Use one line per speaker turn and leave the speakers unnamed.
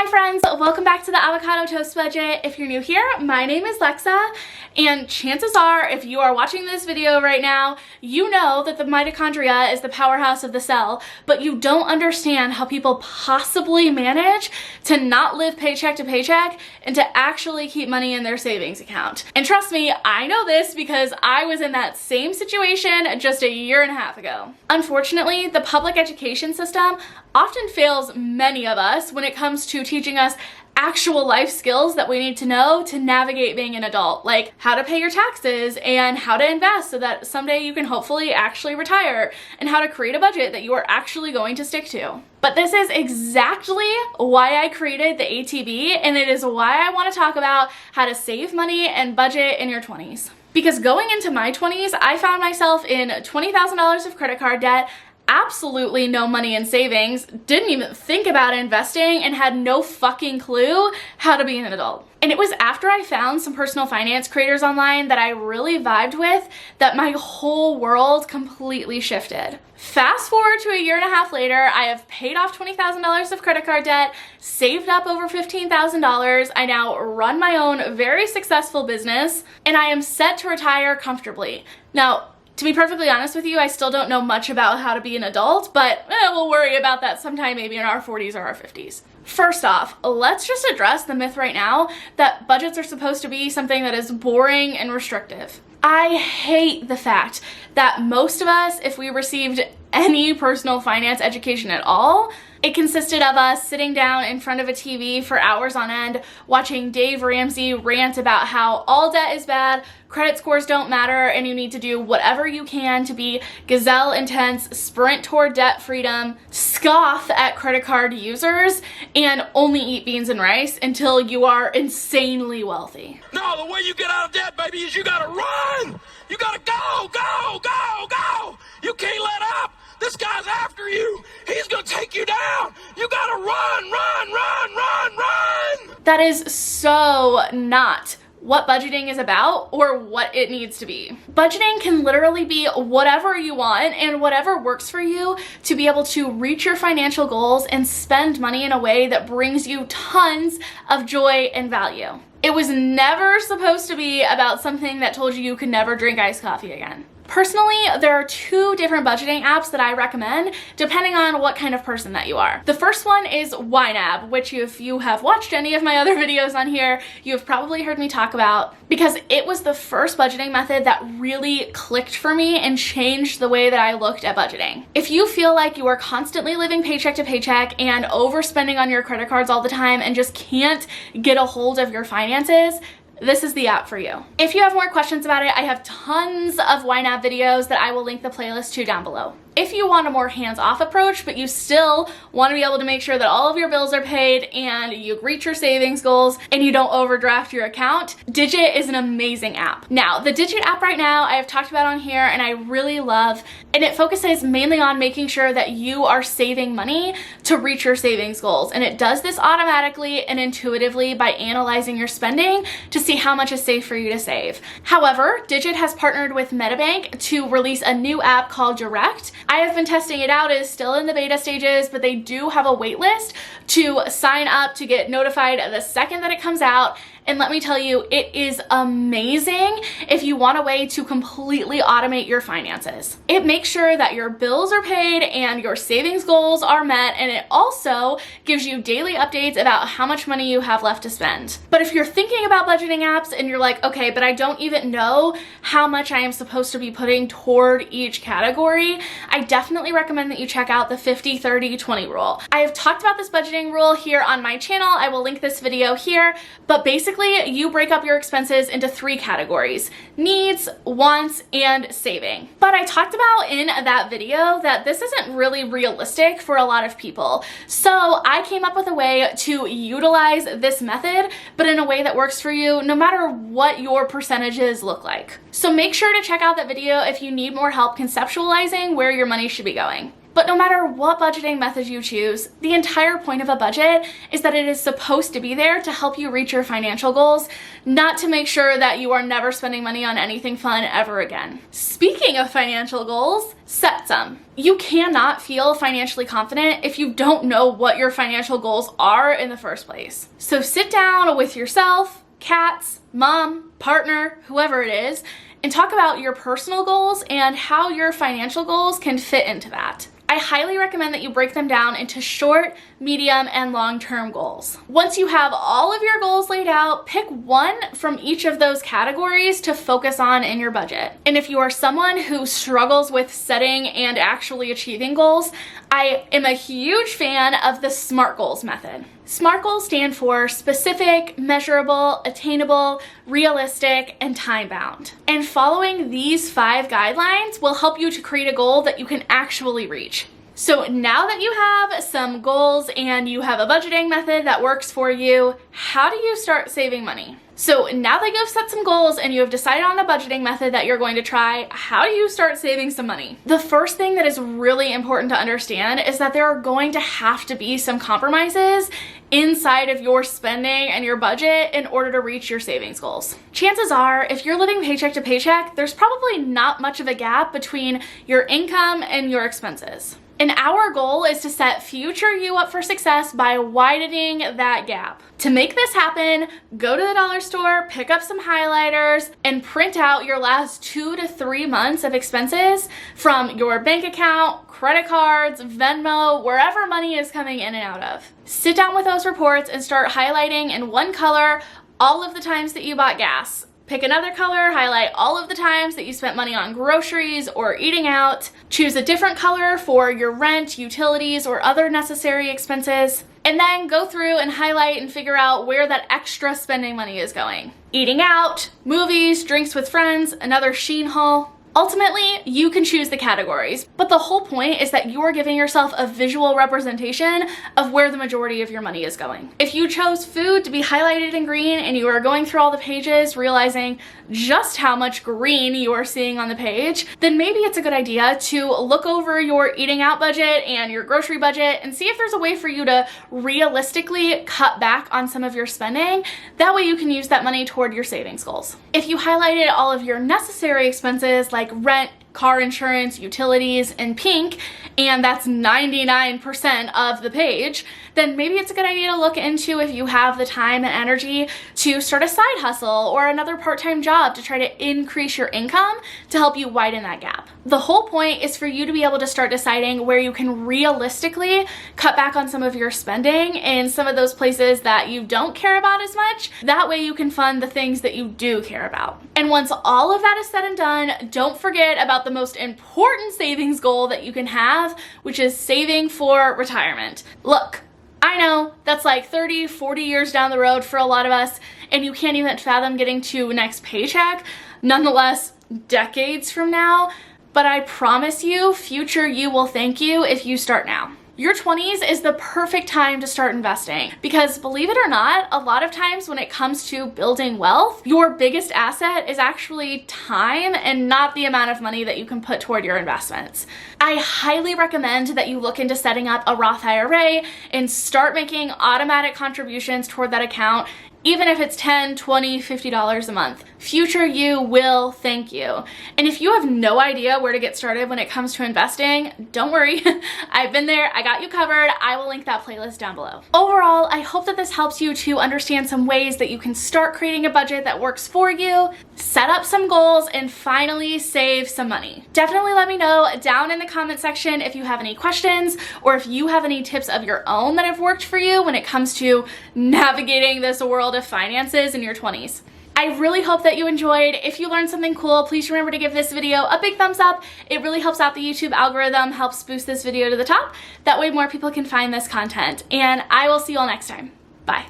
friends, welcome back to the Avocado Toast Budget. If you're new here, my name is Lexa, and chances are if you are watching this video right now, you know that the mitochondria is the powerhouse of the cell, but you don't understand how people possibly manage to not live paycheck to paycheck and to actually keep money in their savings account. And trust me, I know this because I was in that same situation just a year and a half ago. Unfortunately, the public education system often fails many of us when it comes to teaching us actual life skills that we need to know to navigate being an adult, like how to pay your taxes and how to invest so that someday you can hopefully actually retire, and how to create a budget that you are actually going to stick to. But this is exactly why I created the ATB, and it is why I want to talk about how to save money and budget in your 20s. Because going into my 20s, I found myself in $20,000 of credit card debt, absolutely no money in savings, didn't even think about investing, and had no fucking clue how to be an adult. And it was after I found some personal finance creators online that I really vibed with that my whole world completely shifted. Fast forward to a year and a half later, I have paid off $20,000 of credit card debt, saved up over $15,000. I now run my own very successful business, and I am set to retire comfortably. Now, to be perfectly honest with you, I still don't know much about how to be an adult, but we'll worry about that sometime maybe in our 40s or our 50s. First off, let's just address the myth right now that budgets are supposed to be something that is boring and restrictive. I hate the fact that most of us, if we received any personal finance education at all, it consisted of us sitting down in front of a TV for hours on end, watching Dave Ramsey rant about how all debt is bad, credit scores don't matter, and you need to do whatever you can to be gazelle intense, sprint toward debt freedom, scoff at credit card users, and only eat beans and rice until you are insanely wealthy.
No, the way you get out of debt, baby, is you gotta run! You gotta go, go, go, go! You can't let up! This guy's after you! He's gonna take you down! You gotta run, run, run, run, run!
That is so not what budgeting is about or what it needs to be. Budgeting can literally be whatever you want and whatever works for you to be able to reach your financial goals and spend money in a way that brings you tons of joy and value. It was never supposed to be about something that told you you could never drink iced coffee again. Personally, there are two different budgeting apps that I recommend depending on what kind of person that you are. The first one is YNAB, which if you have watched any of my other videos on here, you have probably heard me talk about, because it was the first budgeting method that really clicked for me and changed the way that I looked at budgeting. If you feel like you are constantly living paycheck to paycheck and overspending on your credit cards all the time and just can't get a hold of your finances, this is the app for you. If you have more questions about it, I have tons of YNAB videos that I will link the playlist to down below. If you want a more hands-off approach, but you still want to be able to make sure that all of your bills are paid and you reach your savings goals and you don't overdraft your account, Digit is an amazing app. Now, the Digit app right now, I have talked about on here and I really love, and it focuses mainly on making sure that you are saving money to reach your savings goals. And it does this automatically and intuitively by analyzing your spending to see how much is safe for you to save. However, Digit has partnered with MetaBank to release a new app called Direct. I have been testing it out. It is still in the beta stages, but they do have a wait list to sign up to get notified the second that it comes out. And let me tell you, it is amazing if you want a way to completely automate your finances. It makes sure that your bills are paid and your savings goals are met, and it also gives you daily updates about how much money you have left to spend. But if you're thinking about budgeting apps and you're like, okay, but I don't even know how much I am supposed to be putting toward each category, I definitely recommend that you check out the 50-30-20 rule. I have talked about this budgeting rule here on my channel. I will link this video here, but basically you break up your expenses into three categories: needs, wants, and saving. But I talked about in that video that this isn't really realistic for a lot of people. So I came up with a way to utilize this method, but in a way that works for you no matter what your percentages look like. So make sure to check out that video if you need more help conceptualizing where your money should be going. But no matter what budgeting method you choose, the entire point of a budget is that it is supposed to be there to help you reach your financial goals, not to make sure that you are never spending money on anything fun ever again. Speaking of financial goals, set some. You cannot feel financially confident if you don't know what your financial goals are in the first place. So sit down with yourself, cats, mom, partner, whoever it is, and talk about your personal goals and how your financial goals can fit into that. I highly recommend that you break them down into short, medium, and long-term goals. Once you have all of your goals laid out, pick one from each of those categories to focus on in your budget. And if you are someone who struggles with setting and actually achieving goals, I am a huge fan of the SMART goals method. SMART goals stand for specific, measurable, attainable, realistic, and time-bound. And following these 5 guidelines will help you to create a goal that you can actually reach. So now that you have some goals and you have a budgeting method that works for you, how do you start saving money? So now that you've set some goals and you have decided on a budgeting method that you're going to try, how do you start saving some money? The first thing that is really important to understand is that there are going to have to be some compromises inside of your spending and your budget in order to reach your savings goals. Chances are, if you're living paycheck to paycheck, there's probably not much of a gap between your income and your expenses. And our goal is to set future you up for success by widening that gap. To make this happen, go to the dollar store, pick up some highlighters, and print out your last 2 to 3 months of expenses from your bank account, credit cards, Venmo, wherever money is coming in and out of. Sit down with those reports and start highlighting in one color all of the times that you bought gas. Pick another color, highlight all of the times that you spent money on groceries or eating out. Choose a different color for your rent, utilities, or other necessary expenses. And then go through and highlight and figure out where that extra spending money is going. Eating out, movies, drinks with friends, another Shein haul. Ultimately, you can choose the categories, but the whole point is that you're giving yourself a visual representation of where the majority of your money is going. If you chose food to be highlighted in green and you are going through all the pages realizing just how much green you are seeing on the page, then maybe it's a good idea to look over your eating out budget and your grocery budget and see if there's a way for you to realistically cut back on some of your spending. That way you can use that money toward your savings goals. If you highlighted all of your necessary expenses like rent, car insurance, utilities in pink, and that's 99% of the page, then maybe it's a good idea to look into if you have the time and energy to start a side hustle or another part-time job to try to increase your income to help you widen that gap. The whole point is for you to be able to start deciding where you can realistically cut back on some of your spending in some of those places that you don't care about as much. That way you can fund the things that you do care about. And once all of that is said and done, don't forget about the most important savings goal that you can have, which is saving for retirement. Look, I know that's like 30, 40 years down the road for a lot of us, and you can't even fathom getting to next paycheck, nonetheless, decades from now, but I promise you, future you will thank you if you start now. Your 20s is the perfect time to start investing because, believe it or not, a lot of times when it comes to building wealth, your biggest asset is actually time and not the amount of money that you can put toward your investments. I highly recommend that you look into setting up a Roth IRA and start making automatic contributions toward that account, even if it's $10, $20, $50 a month. Future you will thank you. And if you have no idea where to get started when it comes to investing, don't worry. I've been there, I got you covered. I will link that playlist down below. Overall, I hope that this helps you to understand some ways that you can start creating a budget that works for you, set up some goals, and finally save some money. Definitely let me know down in the comment section if you have any questions or if you have any tips of your own that have worked for you when it comes to navigating this world of finances in your 20s. I really hope that you enjoyed. If you learned something cool, please remember to give this video a big thumbs up. It really helps out the YouTube algorithm, helps boost this video to the top. That way more people can find this content. And I will see you all next time. Bye.